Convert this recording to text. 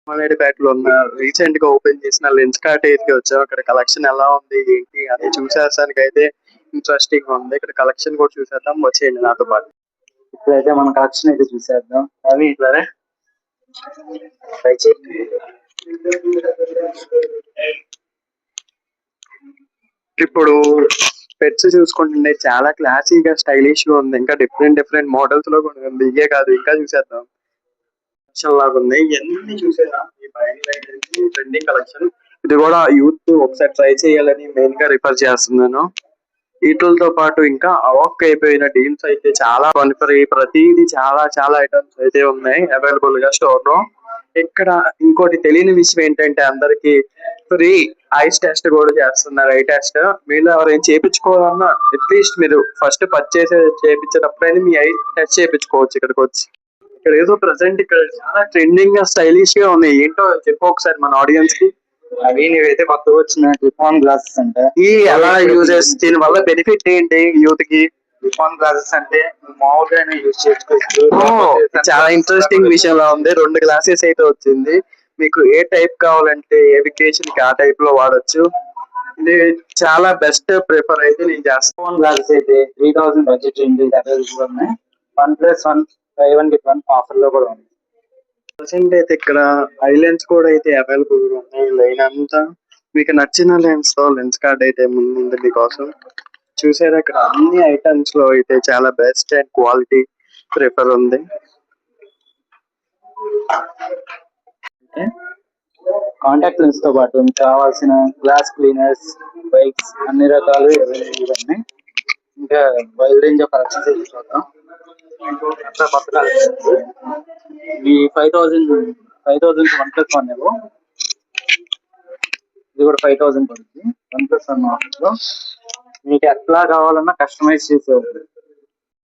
మలేడిపేటలో ఉన్న రీసెంట్ గా ఓపెన్ చేసిన లెన్స్ కార్ట్ కి వచ్చాం. అక్కడ కలెక్షన్ ఎలా ఉంది ఏంటి అని చూసేసానికి అయితే ఇంట్రెస్టింగ్ గా ఉంది. ఇక్కడ కలెక్షన్ కూడా చూసేద్దాం, వచ్చేయండి నాతో పాటు. ఇప్పుడైతే మన కలెక్షన్ అయితే చూసేద్దాం. అవి ఇట్లానే ట్రై చేయి. ఇప్పుడు పెట్స్ చూసుకుంటుంటే చాలా క్లాసీగా స్టైలిష్ గా ఉంది. ఇంకా డిఫరెంట్ డిఫరెంట్ మోడల్స్ లో కూడా ఉంది. ఇవే కాదు, ఇంకా చూసేద్దాం. కలెక్షన్ లాగా ఉంది. ఇవన్నీ చూసేద్దాం. ఈ ట్రెండింగ్ కలెక్షన్ ఇది కూడా యూత్ ఒకసారి ట్రై చేయాలని మెయిన్ గా రిఫర్ చేస్తున్నాను. వీటితో పాటు ఇంకా అవాక్ అయిపోయిన డీల్స్ అయితే చాలా ప్రతిదీ చాలా చాలా ఐటమ్స్ అయితే ఉన్నాయి అవైలబుల్ గా స్టోర్ లో. ఇక్కడ ఇంకోటి తెలియని విషయం ఏంటంటే అందరికి ఫ్రీ ఐస్ టెస్ట్ కూడా చేస్తున్నారు. ఐ టెస్ట్ మీరు ఎవరైనా చేయించుకోవాలన్నా అట్లీస్ట్ మీరు ఫస్ట్ పర్చేస్ చేయించేటప్పుడైనా మీ ఐ టెస్ట్ చేయించుకోవచ్చు ఇక్కడికి వచ్చి. ఇక్కడ ఏదో ప్రెసెంట్ ఇక్కడ చాలా ట్రెండింగ్ గా స్టైలిష్ గా ఉన్నాయి. ఏంటో చెప్పు ఒకసారి మన ఆడియన్స్ కి. అవి నీవైతే కొత్తగా వచ్చిన టిఫాన్ గ్లాసెస్ అంటే ఈ ఎలా యూజెస్, దీని వల్ల బెనిఫిట్ ఏంటి యూత్ కి? టిఫాన్ గ్లాసెస్ అంటే మామూలుగానే యూజ్ చేసుకోవచ్చు. చాలా ఇంట్రెస్టింగ్ విషయంలా ఉంది. 2 గ్లాసెస్ అయితే వచ్చింది. మీకు ఏ టైప్ కావాలంటే ఏ వెకేషన్ కి ఆ టైప్ లో వాడచ్చు. ఇది చాలా బెస్ట్ ప్రిఫర్ అయితే నేను చేస్తాను. టిఫాన్ గ్లాసెస్ అయితే 3000 బడ్జెట్ రేంజ్ అవైలబుల్ ఉన్నాయి. 1+1 buy 1 get 1 ఆఫర్ లో కూడా ఉంది. ప్రెసెంట్ అయితే ఇక్కడ ఐలెన్స్ కూడా అయితే అవైలబుల్ గా ఉన్నాయి. లైన్ అంతా మీకు నచ్చిన లెన్స్ తో లెన్స్ కార్డ్ అయితే ముందు మీకోసం. చూసారా ఇక్కడ అన్ని ఐటమ్స్ లో అయితే చాలా బెస్ట్ అండ్ క్వాలిటీ ప్రిఫర్ ఉంది. కాంటాక్ట్ లెన్స్ తో పాటు మీకు కావాల్సిన గ్లాస్ క్లీనర్స్, బైక్స్ అన్ని రకాలు అవైలబుల్ ఉన్నాయి. ఇంకా వైడ్ రేంజ్ ఆఫ్ కలెక్షన్స్ అయితే చూద్దాం. కొత్త కలెక్షన్స్ ఈ 5000 1+1 ఏవో, ఇది కూడా 5000 పడుతుంది. 1+1 ఆఫర్ లో మీకు ఎట్లా కావాలన్నా కస్టమైజ్ చేసేవాళ్ళు.